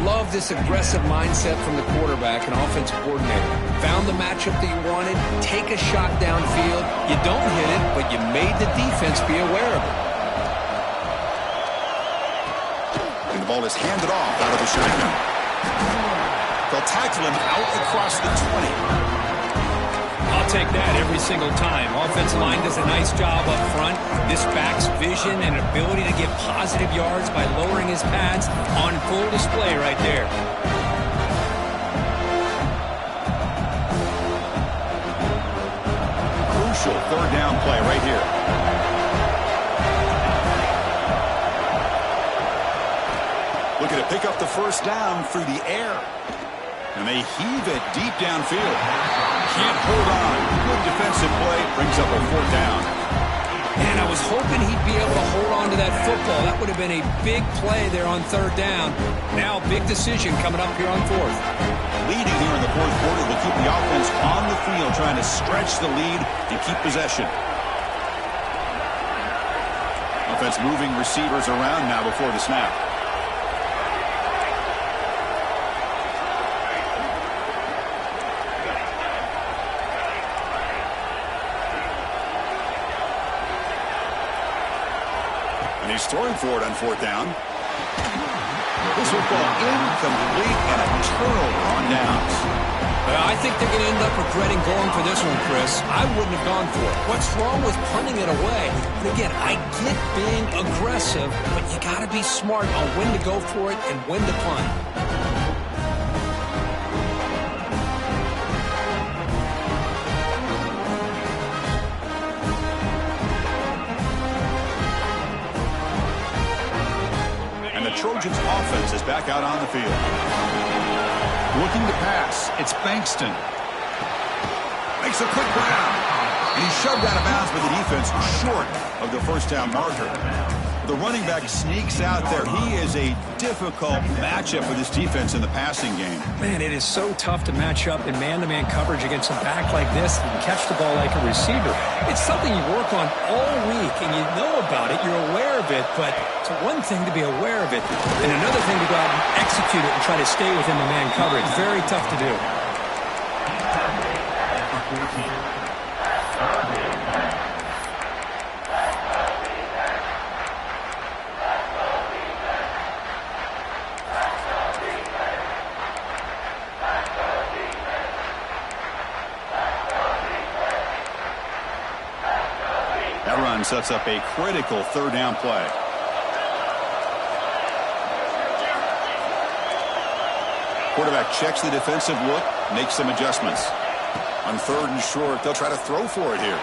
Love this aggressive mindset from the quarterback and offensive coordinator. Found the matchup that you wanted, take a shot downfield. You don't hit it, but you made the defense be aware of it. And the ball is handed off out of the shotgun. They'll tackle him out across the 20. I'll take that every single time. Offensive line does a nice job up front. This back's vision and ability to get positive yards by lowering his pads on full display right there. Crucial third down play right here. Looking to pick up the first down through the air. And they heave it deep downfield. Can't hold on. Good defensive play. Brings up a fourth down. And I was hoping he'd be able to hold on to that football. That would have been a big play there on third down. Now, big decision coming up here on fourth. Leading here in the fourth quarter. They'll keep the offense on the field, trying to stretch the lead and keep possession. Offense moving receivers around now before the snap. He's throwing for it on fourth down. This will fall incomplete and a turnover on downs. I think they're going to end up regretting going for this one, Chris. I wouldn't have gone for it. What's wrong with punting it away? But again, I get being aggressive, but you got to be smart on when to go for it and when to punt. And the Trojans offense is back out on the field. Looking to pass. It's Bankston. Makes a quick grab. And he's shoved out of bounds by the defense short of the first down marker. The running back sneaks out there. He is a difficult matchup for this defense in the passing game. Man, it is so tough to match up in man-to-man coverage against a back like this and catch the ball like a receiver. It's something you work on all week, and you know about it. You're aware of it, but it's one thing to be aware of it, and another thing to go out and execute it and try to stay within the man coverage. Very tough to do. That run sets up a critical third down play. Quarterback checks the defensive look, makes some adjustments. On third and short, they'll try to throw for it here.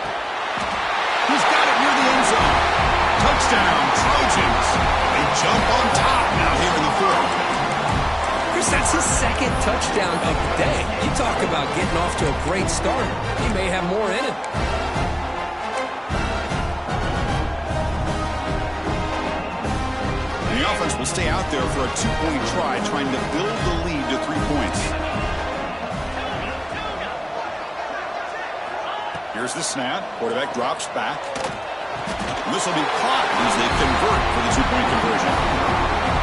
He's got it near the end zone. Touchdown, Trojans. They jump on top now here in the fourth. Chris, that's his second touchdown of the day. You talk about getting off to a great start. He may have more in it. The offense will stay out there for a two-point try, trying to build the lead to 3 points. Here's the snap. Quarterback drops back. And this will be caught as they convert for the two-point conversion.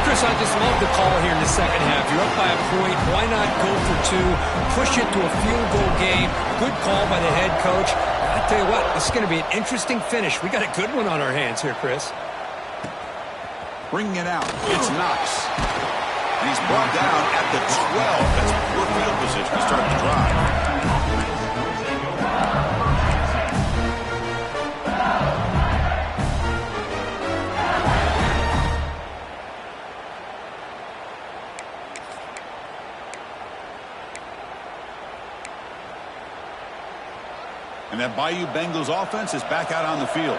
Chris, I just love the call here in the second half. You're up by a point. Why not go for two? Push it to a field goal game. Good call by the head coach. I tell you what, this is going to be an interesting finish. We got a good one on our hands here, Chris. Bringing it out. It's Knox. And he's brought down at the 12. That's poor field position to start the drive. And that Bayou Bengals offense is back out on the field.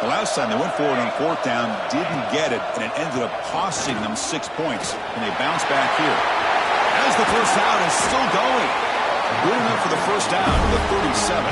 The last time they went forward on fourth down, didn't get it, and it ended up costing them 6 points. And they bounce back here. As the first down is still going. Good enough for the first down to the 37.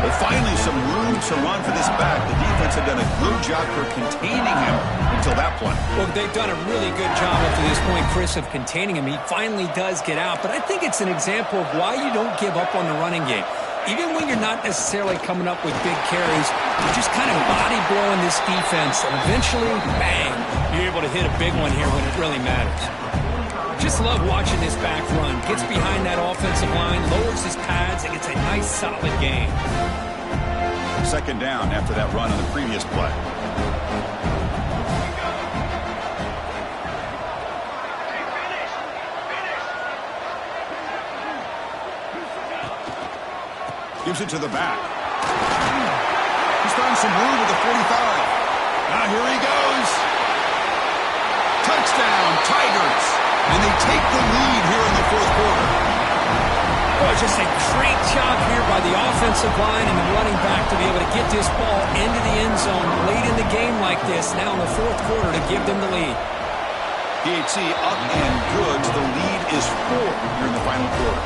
Well, finally some room to run for this back. The defense had done a good job for containing him until that play. Well, they've done a really good job up to this point, Chris, of containing him. He finally does get out, but I think it's an example of why you don't give up on the running game. Even when you're not necessarily coming up with big carries, you're just kind of body blowing this defense, and eventually, bang, you're able to hit a big one here when it really matters. Just love watching this back run. Gets behind that offensive line, lowers his pads, and gets a nice, solid gain. Second down after that run on the previous play. Gives it to the back. He's found some room with the 45. Now here he goes. Touchdown, Tigers. And they take the lead here in the fourth quarter. Boy, just a great job here by the offensive line and the running back to be able to get this ball into the end zone late in the game like this, now in the fourth quarter, to give them the lead. PHC up and good. The lead is 4 here in the final quarter.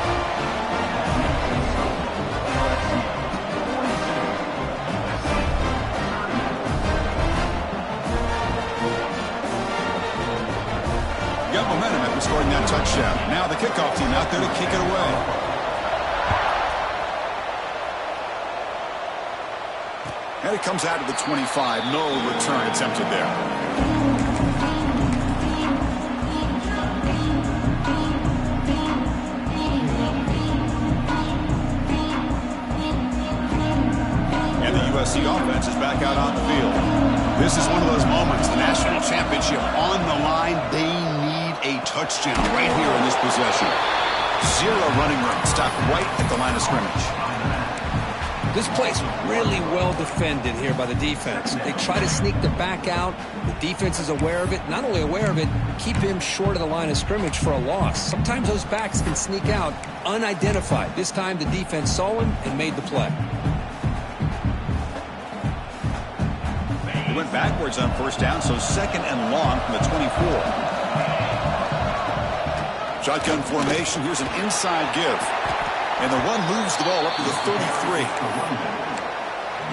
Got momentum after scoring that touchdown. Now the kickoff team out there to kick it away. And it comes out of the 25. No return attempted there. And the USC offense is back out on the field. This is one of those moments, the national championship on the line. They need a touchdown right here in this possession. Zero running room. Stopped right at the line of scrimmage. This play's really well defended here by the defense. They try to sneak the back out. The defense is aware of it. Not only aware of it, keep him short of the line of scrimmage for a loss. Sometimes those backs can sneak out unidentified. This time the defense saw him and made the play. He went backwards on first down, so second and long from the 24. Shotgun formation. Here's an inside give. And the one moves the ball up to the 33.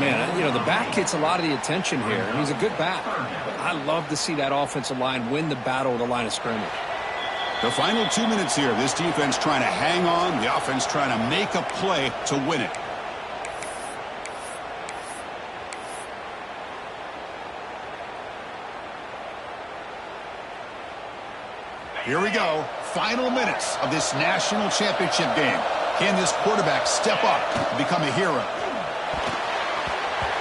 Man, you know, the back gets a lot of the attention here, and he's a good back. I love to see that offensive line win the battle at the line of scrimmage. The final 2 minutes here. This defense trying to hang on. The offense trying to make a play to win it. Here we go. Final minutes of this national championship game. Can this quarterback step up and become a hero?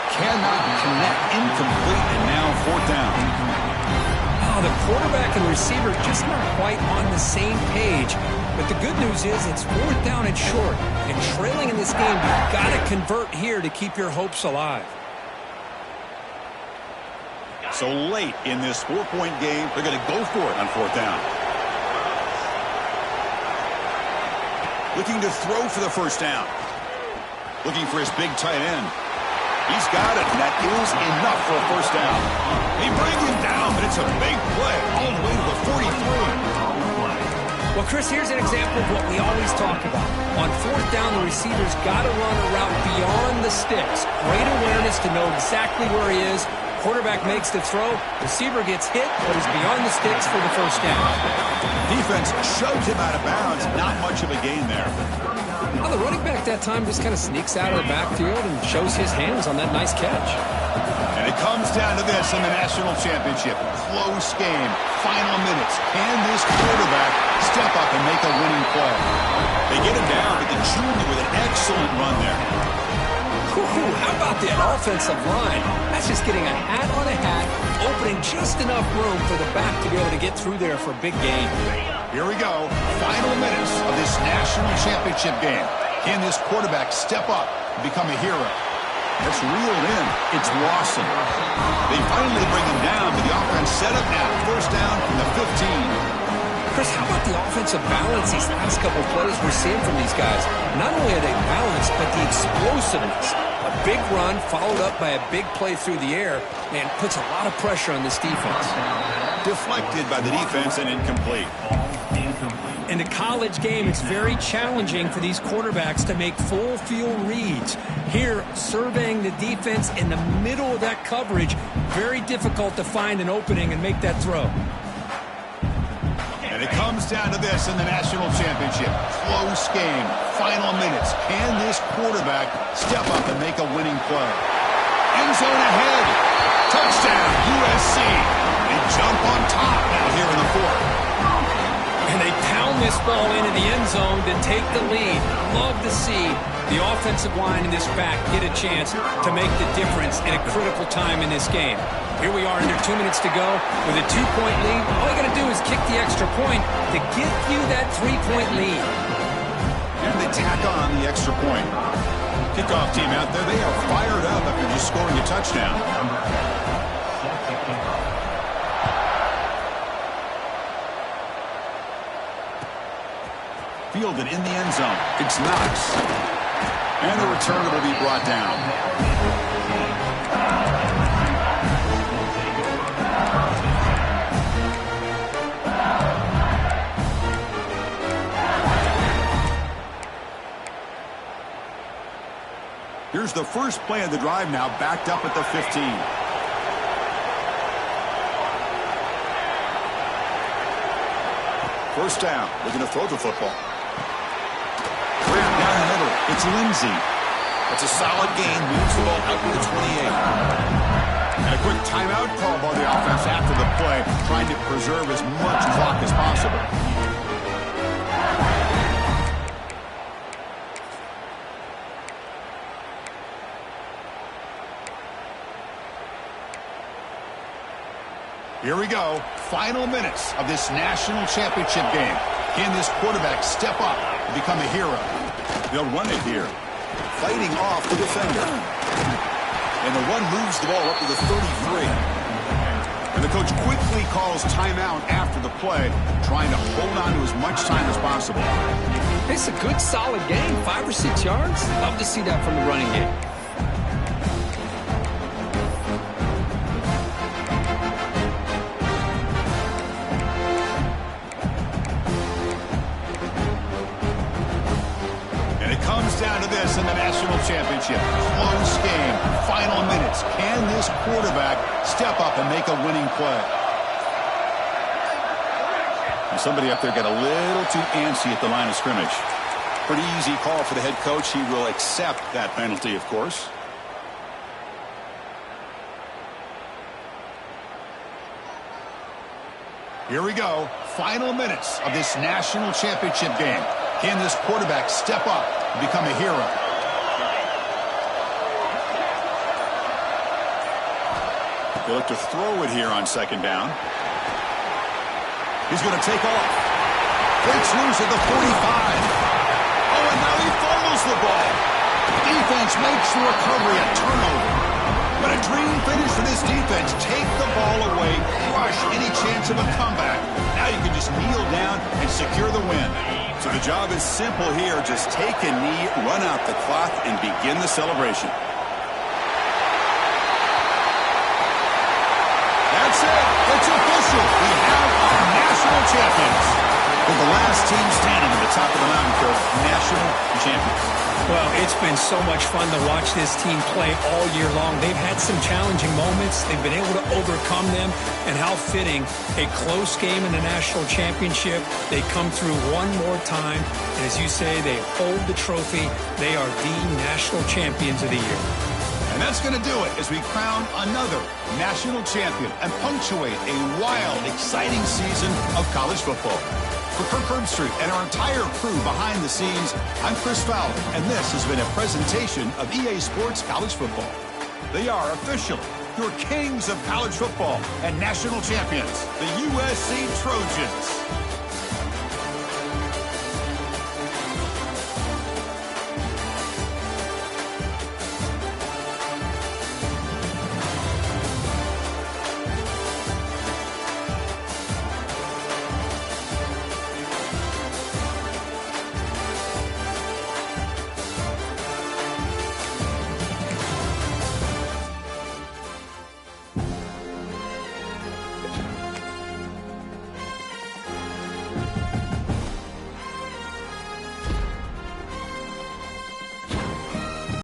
Cannot connect. Incomplete, and now fourth down. Oh, the quarterback and receiver just not quite on the same page. But the good news is it's fourth down and short. And trailing in this game, you've got to convert here to keep your hopes alive. So late in this 4-point game, they're going to go for it on fourth down. Looking to throw for the first down. Looking for his big tight end. He's got it, and that is enough for a first down. They bring him down, but it's a big play all the way to the 43. Well, Chris, here's an example of what we always talk about. On fourth down, the receiver's got to run a route beyond the sticks. Great awareness to know exactly where he is. Quarterback makes the throw. Receiver gets hit, but is beyond the sticks for the first down. Defense shoved him out of bounds. Not much of a gain there. Well, the running back that time just kind of sneaks out of the backfield and shows his hands on that nice catch. And it comes down to this in the national championship. Close game. Final minutes. Can this quarterback step up and make a winning play? They get him down, but the junior with an excellent run there. How about the offensive line? That's just getting a hat on a hat, opening just enough room for the back to be able to get through there for a big gain. Here we go. Final minutes of this national championship game. Can this quarterback step up and become a hero? That's reeled in. It's Lawson. They finally bring him down, but the offense set up now. First down from the 15. Chris, how about the offensive balance these last couple of plays we're seeing from these guys? Not only are they balanced, but the explosiveness. A big run followed up by a big play through the air, man, puts a lot of pressure on this defense. Deflected by the defense and incomplete. In the college game, it's very challenging for these quarterbacks to make full field reads. Here, surveying the defense in the middle of that coverage, very difficult to find an opening and make that throw. And it comes down to this in the national championship. Close game. Final minutes. Can this quarterback step up and make a winning play? End zone ahead. Touchdown, USC. They jump on top now here in the fourth. And they pound this ball into the end zone to take the lead. Love to see the offensive line in this back get a chance to make the difference in a critical time in this game. Here we are under 2 minutes to go with a 2-point lead. All you got to do is kick the extra point to give you that 3-point lead. And they tack on the extra point. Kickoff team out there, they are fired up after just scoring a touchdown. Fielded in the end zone. It's Knox. And the return will be brought down. Here's the first play of the drive now, backed up at the 15. First down, looking to throw the football. Grab down the middle, it's Lindsey. That's a solid gain, moves the ball out to the 28. And a quick timeout call by the offense after the play, trying to preserve as much clock as possible. Here we go. Final minutes of this national championship game. Can this quarterback step up and become a hero? They'll run it here. Fighting off the defender. And the run moves the ball up to the 33. And the coach quickly calls timeout after the play, trying to hold on to as much time as possible. It's a good, solid game. 5 or 6 yards. Love to see that from the running game. Down to this in the national championship. Close game. Final minutes. Can this quarterback step up and make a winning play? And somebody up there got a little too antsy at the line of scrimmage. Pretty easy call for the head coach. He will accept that penalty, of course. Here we go. Final minutes of this national championship game. Can this quarterback step up and become a hero? They look to throw it here on second down. He's going to take off. Breaks loose at the 45. Oh, and now he fumbles the ball. Defense makes the recovery a turnover. But a dream finish for this defense. Take the ball away, crush any chance of a comeback. Now you can just kneel down and secure the win. So the job is simple here. Just take a knee, run out the clock, and begin the celebration. That's it. It's official. We have our national champions. With the last team standing at the top of the mountain, Kirk, national champions. Well, it's been so much fun to watch this team play all year long. They've had some challenging moments. They've been able to overcome them. And how fitting, a close game in the national championship. They come through one more time. And as you say, they hold the trophy. They are the national champions of the year. And that's going to do it as we crown another national champion and punctuate a wild, exciting season of college football. For Kirk Herbstreit and our entire crew behind the scenes, I'm Chris Fowler, and this has been a presentation of EA Sports College Football. They are official, your kings of college football and national champions, the USC Trojans.